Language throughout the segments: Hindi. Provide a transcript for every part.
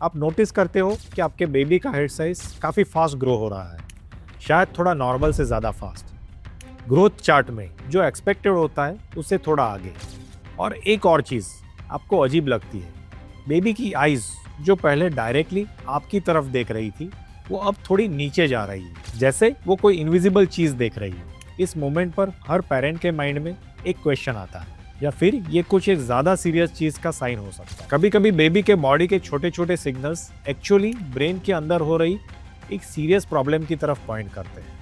आप नोटिस करते हो कि आपके बेबी का हेड साइज काफ़ी फास्ट ग्रो हो रहा है, शायद थोड़ा नॉर्मल से ज़्यादा फास्ट। ग्रोथ चार्ट में जो एक्सपेक्टेड होता है उससे थोड़ा आगे। और एक और चीज़ आपको अजीब लगती है, बेबी की आइज़ जो पहले डायरेक्टली आपकी तरफ देख रही थी वो अब थोड़ी नीचे जा रही है, जैसे वो कोई इनविजिबल चीज़ देख रही है। इस मोमेंट पर हर पेरेंट के माइंड में एक क्वेश्चन आता है, या फिर ये कुछ एक ज़्यादा सीरियस चीज़ का साइन हो सकता है। कभी कभी बेबी के बॉडी के छोटे छोटे सिग्नल्स एक्चुअली ब्रेन के अंदर हो रही एक सीरियस प्रॉब्लम की तरफ पॉइंट करते हैं।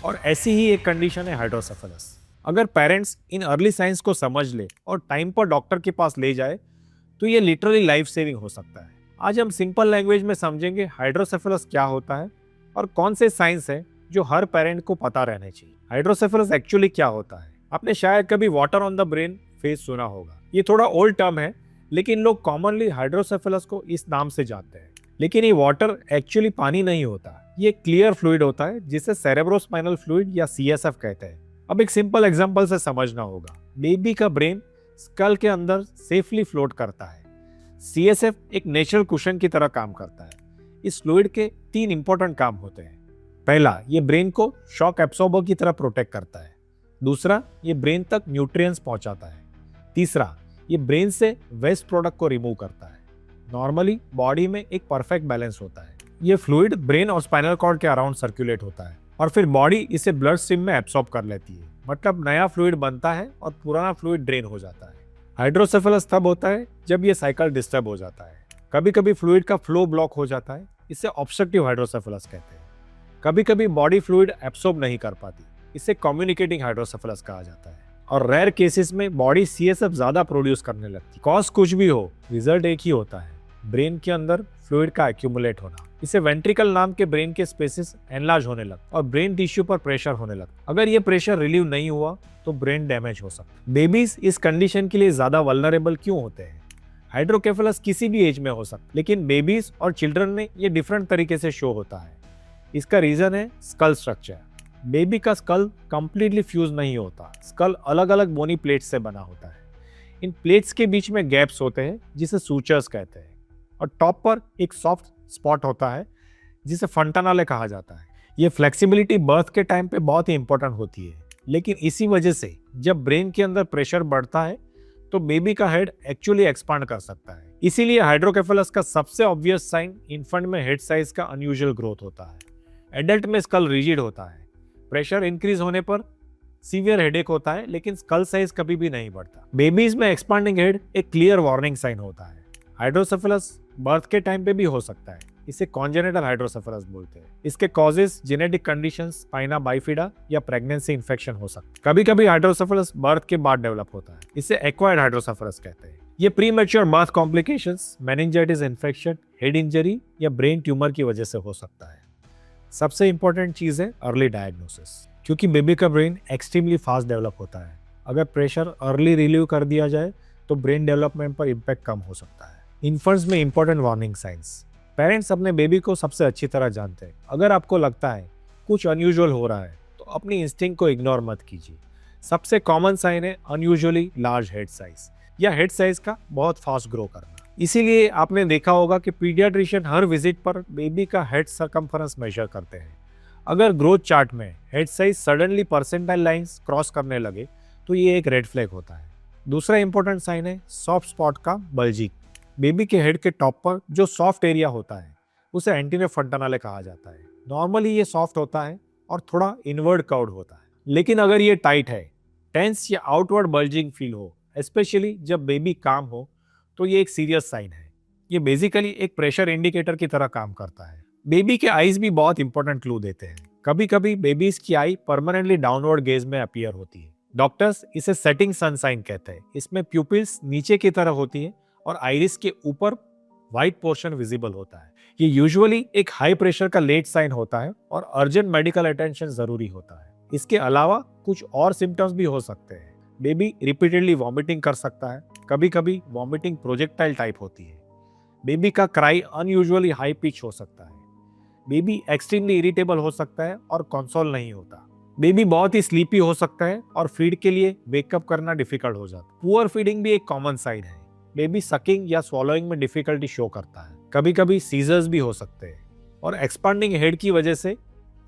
और ऐसी ही एक कंडीशन है हाइड्रोसेफेलस। अगर पेरेंट्स इन अर्ली साइंस को समझ ले और टाइम पर डॉक्टर के पास ले जाए तो ये लिटरली लाइफ सेविंग हो सकता है। आज हम सिंपल लैंग्वेज में समझेंगे हाइड्रोसेफेलस क्या होता है और कौन से साइंस है जो हर पेरेंट को पता रहने चाहिए। हाइड्रोसेफेलस एक्चुअली क्या होता है? आपने शायद कभी water on the brain phase सुना होगा। ये थोड़ा ओल्ड टर्म है, लेकिन लोग कॉमनली हाइड्रोसेफेलस को इस नाम से जानते हैं। लेकिन ये वाटर एक्चुअली पानी नहीं होता, ये क्लियर फ्लूइड होता है जिसे सेरेब्रोस्पाइनल फ्लूइड या सीएसएफ कहते हैं। अब एक सिंपल एग्जांपल से समझना होगा। बेबी का ब्रेन स्कल के अंदर सेफली फ्लोट करता है। सीएसएफ एक नेचुरल कुशन की तरह काम करता है। इस फ्लूइड के 3 इंपॉर्टेंट काम होते हैं। पहला, ये ब्रेन को शॉक एब्सॉर्बर की तरह प्रोटेक्ट करता है। दूसरा, ये ब्रेन तक न्यूट्रिएंट्स पहुंचाता है। तीसरा, ये ब्रेन से वेस्ट प्रोडक्ट को रिमूव करता है। नॉर्मली बॉडी में एक परफेक्ट बैलेंस होता है। ये फ्लूइड ब्रेन और स्पाइनल कॉर्ड के अराउंड सर्कुलेट होता है और फिर बॉडी इसे ब्लड स्ट्रीम में एब्सॉर्ब कर लेती है। मतलब नया फ्लूइड बनता है और पुराना फ्लूइड ड्रेन हो जाता है। हाइड्रोसेफेलस तब होता है जब ये साइकिल डिस्टर्ब हो जाता है। कभी कभी फ्लूइड का फ्लो ब्लॉक हो जाता है, इसे ऑब्स्ट्रक्टिव हाइड्रोसेफेलस कहते हैं। कभी कभी बॉडी फ्लूइड एब्सॉर्ब नहीं कर पाती, इसे कम्युनिकेटिंग हाइड्रोसेफेलस कहा जाता है। और रेयर केसेस में बॉडी सीएसएफ ज्यादा प्रोड्यूस करने लगती। कॉज कुछ भी हो, रिजल्ट एक ही होता है, ब्रेन के अंदर फ्लूइड का एक्यूमुलेट होना। इसे वेंट्रिकल नाम के ब्रेन के स्पेसेस एनलार्ज होने लगते और ब्रेन टिश्यू पर प्रेशर होने लगता। अगर ये प्रेशर रिलीव नहीं हुआ तो ब्रेन डैमेज हो सकता है। बेबीज इस कंडीशन के लिए ज्यादा वल्नरेबल क्यों होते हैं? हाइड्रोकेफेलस किसी भी एज में हो सकता है, लेकिन बेबीज और चिल्ड्रन में ये डिफरेंट तरीके से शो होता है। इसका रीजन है स्कल स्ट्रक्चर। बेबी का स्कल कंप्लीटली फ्यूज नहीं होता। स्कल अलग अलग बोनी प्लेट्स से बना होता है। इन प्लेट्स के बीच में गैप्स होते हैं जिसे सूचर्स कहते हैं, और टॉप पर एक सॉफ्ट स्पॉट होता है जिसे फंटानाले कहा जाता है। ये फ्लेक्सिबिलिटी बर्थ के टाइम पे बहुत ही इंपॉर्टेंट होती है, लेकिन इसी वजह से जब ब्रेन के अंदर प्रेशर बढ़ता है तो बेबी का हेड एक्चुअली एक्सपांड कर सकता है। इसीलिए हाइड्रोकेफेलस का सबसे ऑब्वियस साइन इन्फेंट में हेड साइज का अनयूजुअल ग्रोथ होता है। एडल्ट में स्कल रिजिड होता है। प्रेशर इंक्रीज होने पर सीवियर हेडेक होता है, लेकिन स्कल साइज कभी भी नहीं बढ़ता। बेबीज में एक्सपांडिंग हेड एक क्लियर वार्निंग साइन होता है। हाइड्रोसेफेलस बर्थ के टाइम पे भी हो सकता है, इसे कॉन्जेनिटल हाइड्रोसेफेलस बोलते हैं। इसके causes genetic conditions, spina bifida या प्रेगनेंसी इन्फेक्शन हो सकता है। कभी कभी हाइड्रोसेफेलस बर्थ के बाद डेवलप होता है, इसे एक्वायर्ड हाइड्रोसेफेलस कहते हैं। ये premature birth complications, meningitis infection, head injury या ब्रेन ट्यूमर की वजह से हो सकता है। सबसे इंपॉर्टेंट चीज है अर्ली डायग्नोसिस, क्योंकि बेबी का ब्रेन एक्सट्रीमली फास्ट डेवलप होता है। अगर प्रेशर अर्ली रिलीव कर दिया जाए तो ब्रेन डेवलपमेंट पर इम्पैक्ट कम हो सकता है। इन्फेंट्स में इंपॉर्टेंट वार्निंग साइंस। पेरेंट्स अपने बेबी को सबसे अच्छी तरह जानते हैं। अगर आपको लगता है कुछ अनयूजुअल हो रहा है तो अपनी इंस्टिंक्ट को इग्नोर मत कीजिए। सबसे कॉमन साइन है अनयूजुअली लार्ज हेड साइज या हेड साइज का बहुत फास्ट ग्रो करना। इसीलिए आपने देखा होगा कि पीडियाट्रिशियन हर विजिट पर बेबी का हेड सर्कम्फरेंस मेजर करते हैं। अगर ग्रोथ चार्ट में head size suddenly percentile lines cross करने लगे तो ये एक रेड फ्लैग होता है। दूसरा इंपॉर्टेंट साइन है सॉफ्ट स्पॉट का बल्जिंग। बेबी के हेड के टॉप पर जो सॉफ्ट एरिया होता है उसे एंटीरियर फंटानाले कहा जाता है। नॉर्मली ये सॉफ्ट होता है और थोड़ा इनवर्ड कर्व्ड होता है, लेकिन अगर ये टाइट है, टेंस या आउटवर्ड बल्जिंग फील हो, स्पेशली जब बेबी काम हो, तो ये एक सीरियस साइन है। ये बेसिकली एक प्रेशर इंडिकेटर की तरह काम करता है। बेबी के आईज भी बहुत इंपॉर्टेंट क्लू देते हैं। कभी कभी बेबीज की आई परमानेंटली डाउनवर्ड गेज में अपीयर होती है। डॉक्टर्स इसे सेटिंग सन साइन कहते हैं। इसमें प्यूपिल्स नीचे की तरह होती है और आइरिस के ऊपर व्हाइट पोर्शन विजिबल होता है। ये यूजुअली एक हाई प्रेशर का लेट साइन होता है और अर्जेंट मेडिकल अटेंशन जरूरी होता है। इसके अलावा कुछ और सिम्टम्स भी हो सकते हैं। बेबी रिपीटेडली वॉमिटिंग कर सकता है। कभी कभी वॉमिटिंग प्रोजेक्टाइल टाइप होती है। बेबी का क्राई अनयूजुअली हाई पिच हो सकता है। बेबी एक्सट्रीमली इरिटेबल हो सकता है और कंसोल नहीं होता। बेबी बहुत ही स्लीपी हो सकता है और फीड के लिए वेकअप करना डिफिकल्ट हो जाता है। पुअर फीडिंग भी एक कॉमन साइन है। बेबी सकिंग या स्वॉलोइंग में डिफिकल्टी शो करता है। कभी कभी सीजर्स भी हो सकते हैं और एक्सपांडिंग हेड की वजह से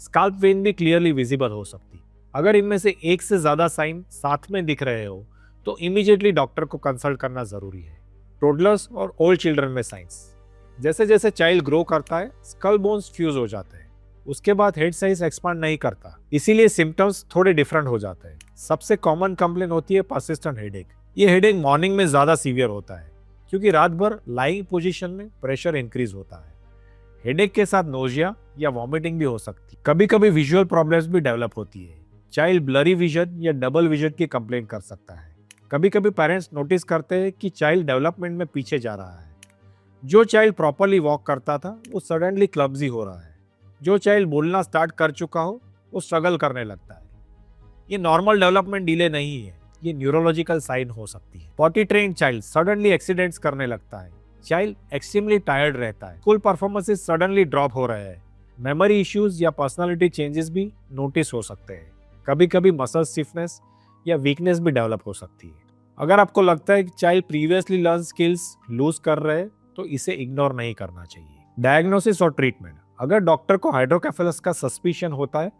स्काल्प वेन भी क्लियरली विजिबल हो सकती है। अगर इनमें से एक से ज्यादा साइन साथ में दिख रहे हो तो इमीडिएटली डॉक्टर को कंसल्ट करना जरूरी है। टोडलर्स और ओल्ड चिल्ड्रन में साइंस, जैसे जैसे चाइल्ड ग्रो करता है स्कल बोन्स फ्यूज हो जाते हैं, उसके बाद हेड साइज एक्सपांड नहीं करता, इसीलिए सिम्टम्स थोड़े डिफरेंट हो जाते हैं। सबसे कॉमन कंप्लेन होती है परसिस्टेंट हेडेक। ये हेडेक मॉर्निंग में ज्यादा सीवियर होता है क्योंकि रात भर लाइंग पोजीशन में प्रेशर इंक्रीज होता है। हेडेक के साथ नोजिया या वॉमिटिंग भी हो सकती है। कभी कभी विजुअल प्रॉब्लम्स भी डेवलप होती है। चाइल्ड ब्लरी विजन या डबल विजन की कंप्लेन कर सकता है। कभी कभी पेरेंट्स नोटिस करते हैं कि चाइल्ड डेवलपमेंट में पीछे जा रहा है। जो चाइल्ड प्रॉपरली वॉक करता था वो सडनली क्लब्जी हो रहा है। जो चाइल्ड बोलना स्टार्ट कर चुका हो वो स्ट्रगल करने लगता है। ये नॉर्मल डेवलपमेंट डिले नहीं है, ये न्यूरोलॉजिकल साइन हो सकती है। Potty train child suddenly accidents करने लगता है। चाइल्ड एक्सट्रीमली टायर्ड रहता है। स्कूल परफॉर्मेंसेस सडनली ड्रॉप हो रहे हैं। मेमोरी इश्यूज या पर्सनालिटी चेंजेस भी नोटिस हो सकते हैं। कभी कभी मसल स्टिफनेस या वीकनेस भी डेवलप हो सकती है। अगर आपको लगता है कि child previously learn skills lose कर रहे हैं तो इसे इग्नोर नहीं करना चाहिए। डायग्नोसिस और ट्रीटमेंट, अगर डॉक्टर को हाइड्रोकेफेलस का सस्पिशन होता है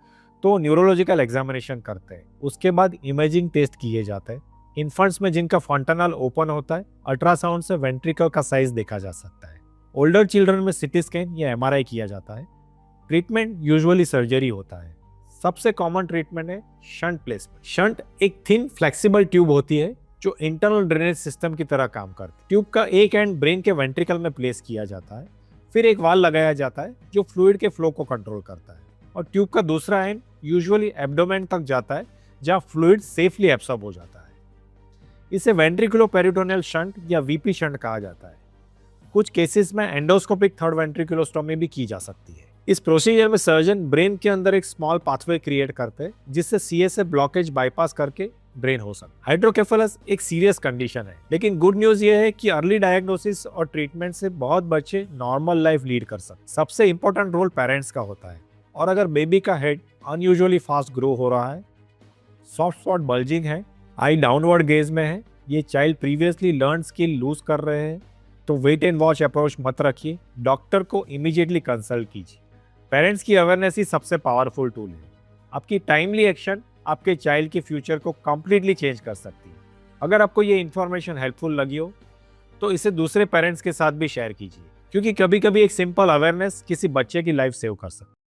तो न्यूरोलॉजिकल एग्जामिनेशन करते हैं। उसके बाद इमेजिंग टेस्ट किए जाते हैं। इन्फेंट्स में जिनका फंटनल ओपन होता है अल्ट्रासाउंड से वेंट्रिकल का साइज देखा जा सकता है। ओल्डर चिल्ड्रन में सिटी स्कैन या एमआरआई किया जाता है। ट्रीटमेंट यूजुअली सर्जरी होता है। सबसे कॉमन ट्रीटमेंट है शंट प्लेसमेंट। शंट एक थिन फ्लेक्सिबल ट्यूब होती है जो इंटरनल ड्रेनेज सिस्टम की तरह काम करती है। ट्यूब का एक एंड ब्रेन के वेंट्रिकल में प्लेस किया जाता है। फिर एक वाल लगाया जाता है जो फ्लूइड के फ्लो को कंट्रोल करता है और ट्यूब का दूसरा एंड यूजुअली एब्डोमेन तक जाता है जहां फ्लूइड सेफली एब्सॉर्ब हो जाता है। इसे वेंट्रिकुलोपेरिटोनियल शंट या वीपी शंट कहा जाता है। कुछ केसेस में एंडोस्कोपिक थर्ड वेंट्रिकुलोस्टोमी भी की जा सकती है। इस प्रोसीजर में सर्जन ब्रेन के अंदर एक स्मॉल पाथवे क्रिएट करते हैं जिससे सीएसएफ ब्लॉकेज बाईपास करके ड्रेन हो सकता है। हाइड्रोकेफेलस एक सीरियस कंडीशन है, लेकिन गुड न्यूज ये है कि अर्ली डायग्नोसिस और ट्रीटमेंट से बहुत बच्चे नॉर्मल लाइफ लीड कर सकते। सबसे इंपॉर्टेंट रोल पेरेंट्स का होता है और अगर बेबी का हेड अनयूजुअली फास्ट ग्रो हो रहा है, सॉफ्ट स्पॉट बल्जिंग है, आई डाउनवर्ड गेज में है, ये child previously learn skill lose कर रहे हैं तो वेट एंड वॉच अप्रोच मत रखिए। डॉक्टर को इमीडिएटली कंसल्ट कीजिए। पेरेंट्स की अवेयरनेस ही सबसे पावरफुल टूल है। आपकी टाइमली एक्शन आपके चाइल्ड के फ्यूचर को कंप्लीटली चेंज कर सकती है। अगर आपको ये इन्फॉर्मेशन हेल्पफुल लगी हो तो इसे दूसरे पेरेंट्स के साथ भी शेयर कीजिए, क्योंकि कभी कभी एक सिंपल अवेयरनेस किसी बच्चे की लाइफ सेव कर सकती है।